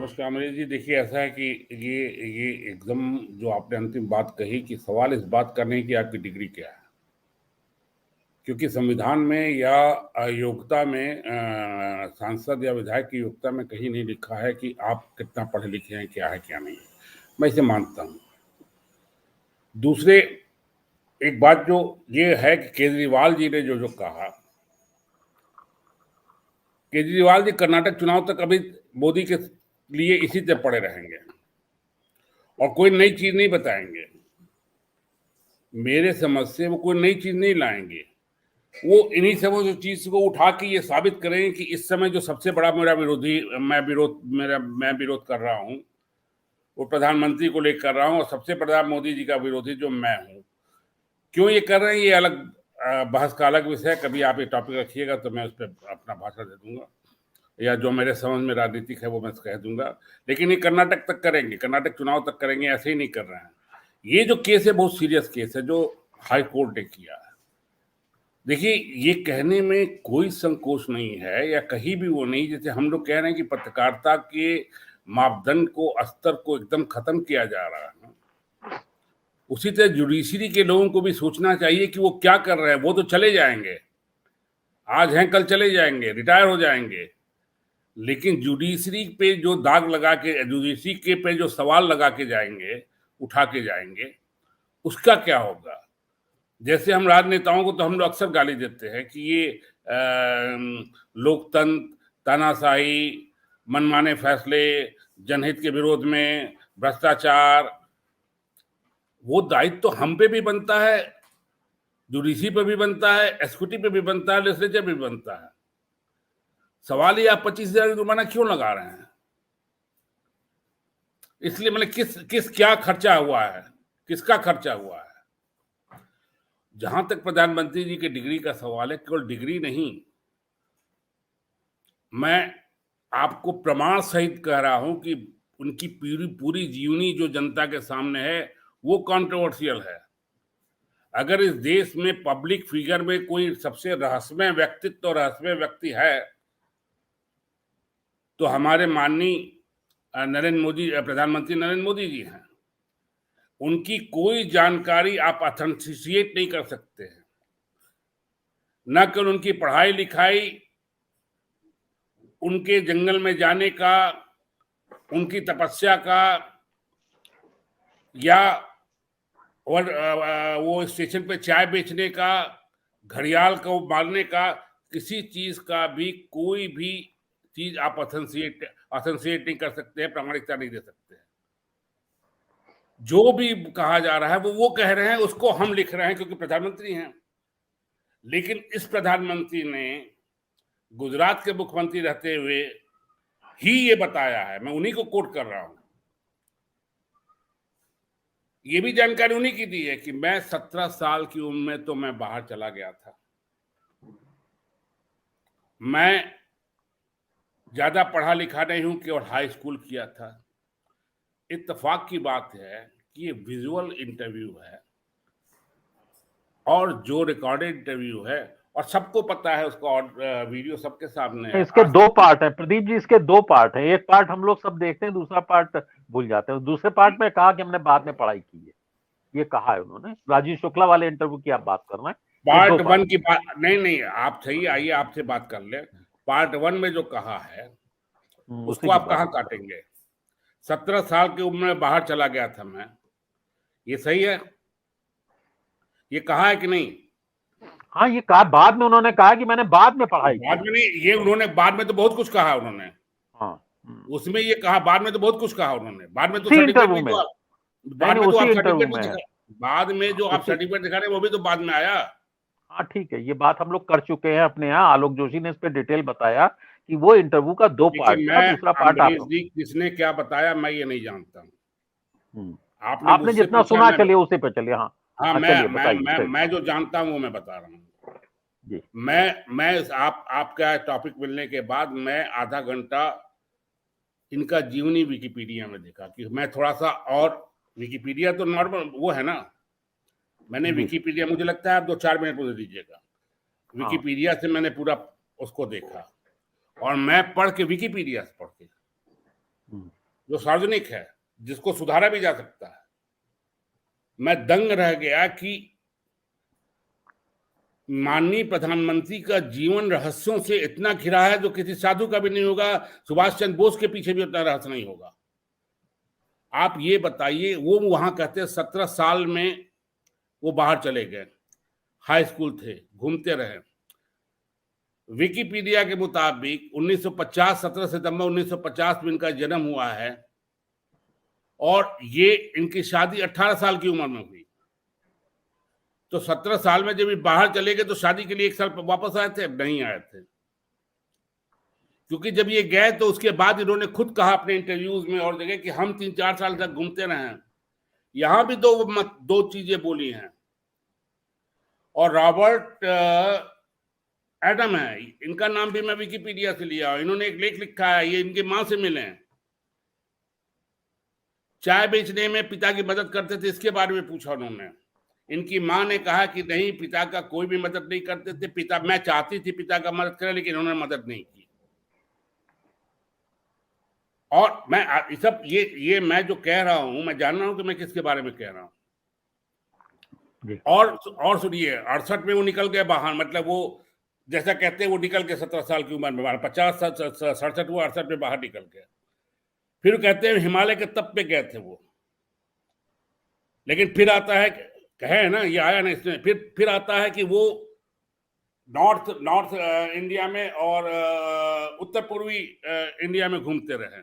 नमस्कार अमरीश जी। देखिए, ऐसा है कि ये एकदम जो आपने अंतिम बात कही कि सवाल इस बात का नहीं कि आपकी डिग्री क्या है, क्योंकि संविधान में या योग्यता में सांसद या विधायक की योग्यता में कहीं नहीं लिखा है कि आप कितना पढ़े लिखे हैं, क्या है क्या नहीं है। मैं इसे मानता हूँ। दूसरे एक बात जो ये है कि केजरीवाल जी ने जो जो कहा, केजरीवाल जी कर्नाटक चुनाव तक अभी मोदी के लिए इसी तरह पड़े रहेंगे और कोई नई चीज नहीं बताएंगे। मेरे समझ से वो कोई नई चीज नहीं लाएंगे। वो इन्हीं सब जो चीज को उठा के ये साबित करेंगे कि इस समय जो सबसे बड़ा मेरा विरोधी मैं विरोध कर रहा हूँ, वो प्रधानमंत्री को लेकर कर रहा हूँ, और सबसे बड़ा मोदी जी का विरोधी जो मैं हूँ। क्यों ये कर रहे हैं, ये अलग बहस का अलग विषय है। कभी आप ये टॉपिक रखिएगा तो मैं उस पर अपना भाषण दे दूंगा, या जो मेरे समझ में राजनीतिक है वो मैं कह दूंगा। लेकिन ये कर्नाटक तक करेंगे, कर्नाटक चुनाव तक करेंगे, ऐसे ही नहीं कर रहे हैं। ये जो केस है बहुत सीरियस केस है जो हाई कोर्ट ने किया है। देखिए, ये कहने में कोई संकोच नहीं है या कहीं भी वो नहीं, जैसे हम लोग कह रहे हैं कि पत्रकारिता के मापदंड को, स्तर को एकदम खत्म किया जा रहा है, उसी तरह जुडिशरी के लोगों को भी सोचना चाहिए कि वो क्या कर रहे हैं। वो तो चले जाएंगे, आज हैं कल चले जाएंगे, रिटायर हो जाएंगे, लेकिन जुडिशरी पे जो दाग लगा के, जुडिशरी के पे जो सवाल लगा के जाएंगे, उठा के जाएंगे, उसका क्या होगा। जैसे हम राजनेताओं को तो हम लोग अक्सर गाली देते हैं कि ये लोकतंत्र, तानाशाही, मनमाने फैसले, जनहित के विरोध में भ्रष्टाचार, वो दायित्व तो हम पे भी बनता है, जुडिशरी पे भी बनता है, एसक्यूटिव पे भी बनता है, लेजिस्लेचर पे भी बनता है। सवाल ये, आप 25,000 जुर्माना क्यों लगा रहे हैं? इसलिए मतलब किस क्या खर्चा हुआ है, किसका खर्चा हुआ है? जहां तक प्रधानमंत्री जी की डिग्री का सवाल है, केवल डिग्री नहीं, मैं आपको प्रमाण सहित कह रहा हूं कि उनकी पूरी जीवनी जो जनता के सामने है वो कंट्रोवर्शियल है। अगर इस देश में पब्लिक फिगर में कोई सबसे रहस्यमय व्यक्तित्व और रहस्यमय व्यक्ति है तो हमारे माननीय नरेंद्र मोदी, प्रधानमंत्री नरेंद्र मोदी जी हैं। उनकी कोई जानकारी आप ऑथेंटिशिएट नहीं कर सकते हैं, न केवल उनकी पढ़ाई लिखाई, उनके जंगल में जाने का, उनकी तपस्या का, या वो स्टेशन पे चाय बेचने का, घड़ियाल को मारने का, किसी चीज का भी कोई भी चीज आप ऑथेंटिशिएट नहीं कर सकते हैं, प्रामाणिकता नहीं दे सकते हैं। जो भी कहा जा रहा है वो कह रहे हैं, उसको हम लिख रहे हैं क्योंकि प्रधानमंत्री हैं। लेकिन इस प्रधानमंत्री ने गुजरात के मुख्यमंत्री रहते हुए ही ये बताया है, मैं उन्हीं को कोट कर रहा हूं, ये भी जानकारी उन्हीं की दी है कि मैं 17 साल की उम्र में तो मैं बाहर चला गया था, मैं ज्यादा पढ़ा लिखा नहीं हूं, केवल हाई स्कूल किया था। इत्तेफाक की बात है कि ये विजुअल इंटरव्यू है और जो रिकॉर्डेड इंटरव्यू है, और सबको पता है उसका वीडियो सबके सामने है। इसके दो पार्ट है प्रदीप जी, इसके दो पार्ट है। एक पार्ट हम लोग सब देखते हैं, दूसरा पार्ट भूल जाते हैं। दूसरे पार्ट में कहा कि हमने बाद में पढ़ाई की है, ये कहा है उन्होंने। राजीव शुक्ला वाले इंटरव्यू की आप बात कर रहे हैं। पार्ट 1 की बात नहीं, आप सही, आइए आपसे बात कर ले। पार्ट 1 में जो कहा है उसको आप कहाँ काटेंगे? 17 साल की उम्र में बाहर चला गया था मैं, ये सही है? ये कहा है कि नहीं? हाँ, ये कहा बाद में, उन्होंने कहा कि मैंने बाद में पढ़ाई की। बाद में नहीं, ये उन्होंने बाद में तो बहुत कुछ कहा उन्होंने। हाँ, उसमें ये कहा, बाद में तो बहुत कुछ कहा उन्होंने। बाद में तो उसी सर्टिफिकेट इंटरव्यू भी में, तो बाद में तो आप सर्टिफिकेट भी दिखा, बाद में जो आप उसी सर्टिफिकेट दिखा रहे हैं वो भी तो बाद में आया। हाँ ठीक है, ये बात हम लोग कर चुके हैं अपने यहाँ। आलोक जोशी ने इस पे डिटेल बताया कि वो इंटरव्यू का दो पार्ट था, दूसरा पार्ट अम्बरीश जी किसने क्या बताया मैं ये नहीं जानता हूँ। आपने जितना सुना, चलिए उसी पे चलिए। हाँ हाँ, चलिए बताइए। मैं जो जानता हूँ वो मैं बता रहा हूँ जी। मैं आपका टॉपिक मिलने के बाद मैं आधा घंटा इनका जीवनी विकिपीडिया में देखा कि मैं थोड़ा सा, और विकिपीडिया तो नॉर्मल वो है ना, मैंने विकिपीडिया, मुझे लगता है आप 2-4 मिनट मुझे दीजिएगा। विकिपीडिया से मैंने पूरा उसको देखा, और मैं पढ़ के, विकिपीडिया से पढ़ के जो सार्वजनिक है, जिसको सुधारा भी जा सकता है। मैं दंग रह गया कि माननीय प्रधानमंत्री का जीवन रहस्यों से इतना घिरा है जो किसी साधु का भी नहीं होगा, सुभाष चंद्र बोस के पीछे भी उतना रहस्य नहीं होगा। आप ये बताइए, वो वहां कहते हैं 17 साल में वो बाहर चले गए, हाई स्कूल थे, घूमते रहे। विकिपीडिया के मुताबिक 1950 17 सितंबर 1950 में इनका जन्म हुआ है और ये इनकी शादी 18 साल की उम्र में हुई। तो 17 साल में जब ये बाहर चले गए तो शादी के लिए 1 साल वापस आए थे? नहीं आए थे, क्योंकि जब ये गए तो उसके बाद इन्होंने खुद कहा अपने इंटरव्यूज में और जगह कि हम 3-4 साल तक घूमते रहे। यहां भी दो चीजें बोली हैं। और रॉबर्ट एडम है, इनका नाम भी मैं विकिपीडिया से लिया, इन्होंने एक लेख लिखा है, ये इनके मां से मिले हैं, चाय बेचने में पिता की मदद करते थे, इसके बारे में पूछा उन्होंने। इनकी मां ने कहा कि नहीं, पिता का कोई भी मदद नहीं करते थे, पिता, मैं चाहती थी पिता का मदद करें लेकिन उन्होंने मदद नहीं की। और मैं सब ये मैं जो कह रहा हूं, मैं जान रहा हूं कि मैं किसके बारे में कह रहा हूं। और सुनिए, 68 में वो निकल गए बाहर, मतलब वो जैसा कहते हैं वो निकल के 17 साल की उम्र में बाहर, 50 67 वो 68 में बाहर निकल गए। फिर कहते हैं हिमालय के तप पे गए थे वो, लेकिन फिर आता है, कहे ना ये आया ना इसमें, फिर आता है कि वो नॉर्थ इंडिया में और उत्तर पूर्वी इंडिया में घूमते रहे।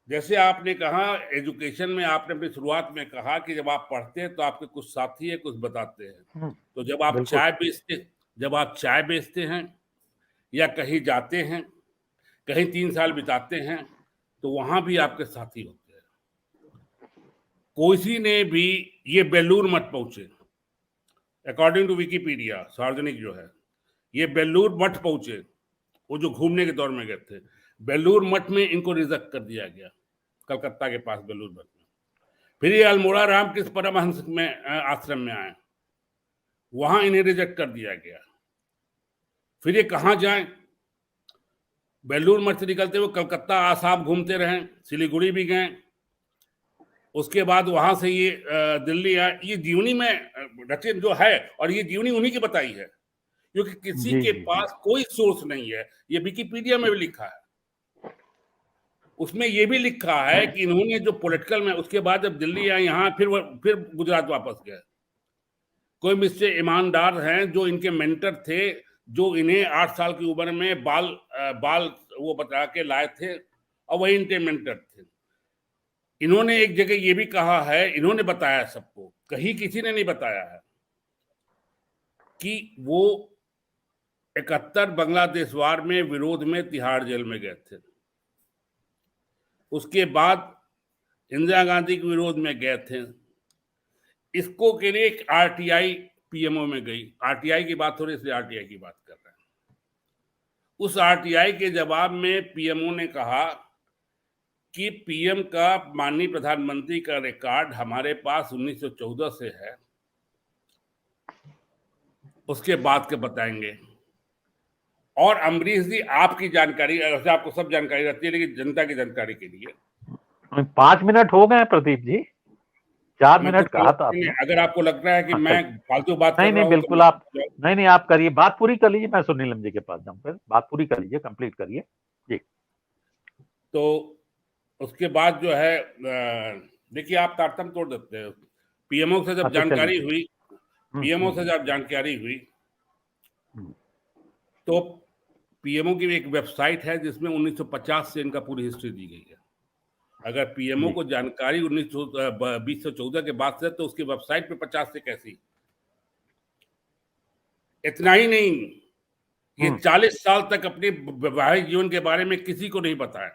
जैसे आपने कहा एजुकेशन में, आपने अपनी शुरुआत में कहा कि जब आप पढ़ते हैं तो आपके कुछ साथी है, कुछ बताते हैं। तो जब आप चाय बेचते हैं या कहीं जाते हैं, कहीं 3 साल बिताते हैं, तो वहां भी आपके साथी होते हैं। कोई ने भी, ये बेलूर मठ पहुंचे, अकॉर्डिंग टू विकिपीडिया, सार्वजनिक जो है, ये बेलूर मठ पहुंचे, वो जो घूमने के दौर में गए थे। बेलूर मठ में इनको रिजेक्ट कर दिया गया, कलकत्ता के पास बेलूर मठ में। फिर ये अल्मोड़ा रामकृष्ण परमहंस में आश्रम में आए, वहां इन्हें रिजेक्ट कर दिया गया। फिर ये कहां जाए, बेलूर मठ से निकलते हुए कलकत्ता आसाम घूमते रहे, सिलीगुड़ी भी गए, उसके बाद वहां से ये दिल्ली आए। ये जीवनी में रचित जो है, और ये जीवनी उन्हीं की बताई है, क्योंकि किसी के पास कोई सोर्स नहीं है। ये विकिपीडिया में भी लिखा है, उसमें ये भी लिखा है कि इन्होंने जो पॉलिटिकल में, उसके बाद जब दिल्ली आए यहाँ, फिर गुजरात वापस गए। कोई मिस्टर ईमानदार हैं जो इनके मेंटर थे, जो इन्हें 8 साल की उम्र में बाल वो बता के लाए थे, और वही इनके मेंटर थे। इन्होंने एक जगह ये भी कहा है, इन्होंने बताया सबको, कहीं किसी ने नहीं बताया है, कि वो 71 बांग्लादेश वार में विरोध में तिहाड़ जेल में गए थे। उसके बाद इंदिरा गांधी के विरोध में गए थे। इसको के लिए एक आरटीआई पीएमओ में गई, आरटीआई की बात हो रही, इसलिए आरटीआई की बात कर रहे हैं। उस आरटीआई के जवाब में पीएमओ ने कहा कि पीएम का, माननीय प्रधानमंत्री का रिकॉर्ड हमारे पास 1914 से है, उसके बाद के बताएंगे। और अमरीश जी, आपकी जानकारी, आपको सब जानकारी रहती है, लेकिन जनता की जानकारी के लिए 5 मिनट हो गए प्रदीप जी, 4 मिनट कहा था आपने। अगर आपको लग रहा है कि मैं फालतू बात कर रहा हूं, बिल्कुल आप नहीं, आप करिए, बात पूरी कर लीजिए, मैं सुनीलम जी के पास जाऊंगा, बात पूरी कर लीजिए, कंप्लीट करिए जी। तो उसके बाद जो है, देखिए आप तारतम्य तोड़ देते हैं। पीएमओ से जब जानकारी हुई, तो पीएमओ की एक वेबसाइट है जिसमें 1950 से इनका पूरी हिस्ट्री दी गई है। अगर पीएमओ को जानकारी 2014 के बाद से, तो उसकी वेबसाइट पे 50 से कैसी। इतना ही नहीं, ये 40 साल तक अपने वैवाहिक जीवन के बारे में किसी को नहीं बताया।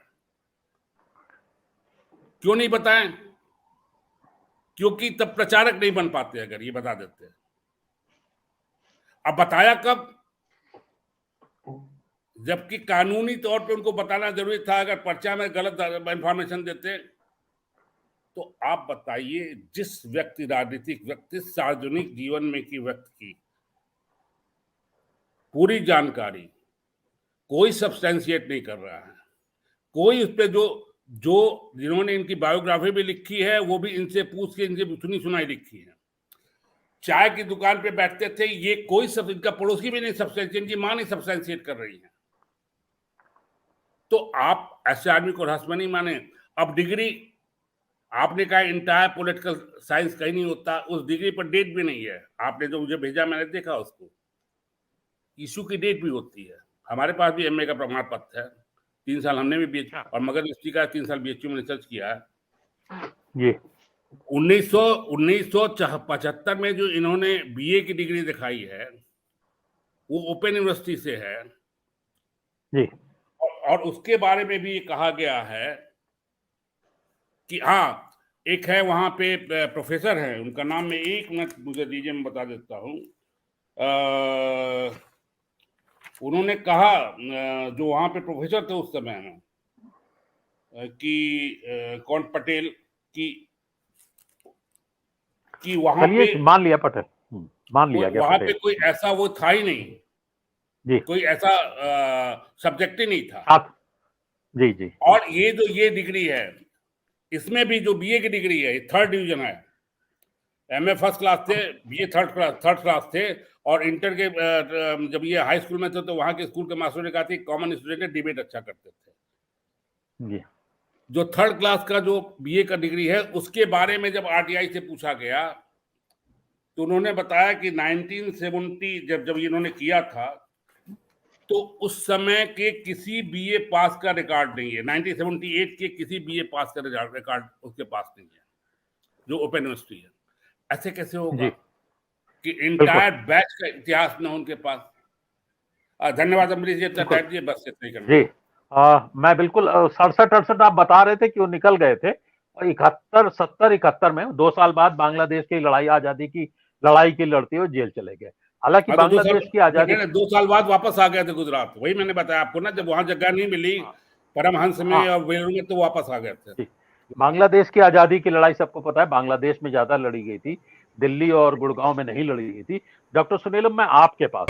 क्यों नहीं बताया? क्योंकि तब प्रचारक नहीं बन पाते अगर ये बता देते। अब बताया कब? जबकि कानूनी तौर पे उनको बताना जरूरी था। अगर पर्चा में गलत इंफॉर्मेशन देते, तो आप बताइए, जिस व्यक्ति, राजनीतिक व्यक्ति, सार्वजनिक जीवन में की व्यक्ति की पूरी जानकारी कोई सब्सटेंशिएट नहीं कर रहा है, कोई उस पे जो जो जिन्होंने इनकी बायोग्राफी भी लिखी है वो भी इनसे पूछ के इनसे सुनी सुनाई लिखी है। चाय की दुकान पे बैठते थे, ये कोई सब इनका पड़ोसी भी नहीं सब्सटेंशिएट, इनकी मां नहीं सब्सटेंशिएट कर रही है। तो आप ऐसे आदमी को रहस्य नहीं माने। अब डिग्री आपने कहा इंटायर पॉलिटिकल साइंस कहीं नहीं होता, उस डिग्री पर डेट भी नहीं है। आपने जो मुझे भेजा मैंने देखा, उसको इशू की डेट भी होती है। हमारे पास भी एमए का प्रमाण पत्र है, 3 साल हमने भी बीएच और मगर यूनिवर्सिटी का 3 साल बीएचयू में रिसर्च किया है। ये 1975 में जो इन्होंने बीए की डिग्री दिखाई है वो ओपन यूनिवर्सिटी से है जी। और उसके बारे में भी कहा गया है कि हाँ, एक है वहां पे प्रोफेसर है, उनका नाम में 1 मिनट मुझे दीजिए, मैं बता देता हूँ। उन्होंने कहा जो वहां पे प्रोफेसर थे उस समय में कि कौन पटेल कि वहां पे मान लिया पटेल, मान लिया गया वहां पटेल। पे कोई ऐसा वो था ही नहीं जी, कोई ऐसा सब्जेक्ट ही नहीं था। जी जी। और ये जो ये डिग्री है, इसमें भी जो बीए की डिग्री है, 3rd डिवीजन है। एमए फर्स्ट क्लास थे, बीए थर्ड क्लास थे। और इंटर के जब ये हाई स्कूल में थे तो वहां के स्कूल के मास्टर ने कहा था कॉमन स्टूडेंट डिबेट अच्छा करते थे। जी। जो 3rd क्लास का जो बीए का डिग्री है उसके बारे में जब आरटीआई से पूछा गया तो उन्होंने बताया कि 1970 जब इन्होंने किया था तो उस समय के किसी बीए पास का रिकॉर्ड नहीं है। 1978 के किसी बीए पास का रिकॉर्ड उसके पास नहीं है जो ओपन यूनिवर्सिटी है। ऐसे कैसे होगा कि इंटायर बैच का इतिहास न उनके पास। धन्यवाद अमरीश जी, इतना टाइम दिए, बस इतना ही करना जी। मैं बिल्कुल 67-68 आप बता रहे थे कि वो निकल गए थे और 71 में 2 साल बाद बांग्लादेश की लड़ाई, आजादी की लड़ाई की लड़ते हुए जेल चले गए। हालांकि बांग्लादेश की आजादी 2 साल बाद वापस आ गए थे गुजरात। वही मैंने बताया आपको ना, जब वहां जगह नहीं मिली परमहंस में और वेलूर में तो वापस आ गए थे। बांग्लादेश की आजादी की लड़ाई सबको पता है, बांग्लादेश में ज्यादा लड़ी गई थी, दिल्ली और गुड़गांव में नहीं लड़ी गई थी। डॉक्टर सुनीलम, मैं आपके पास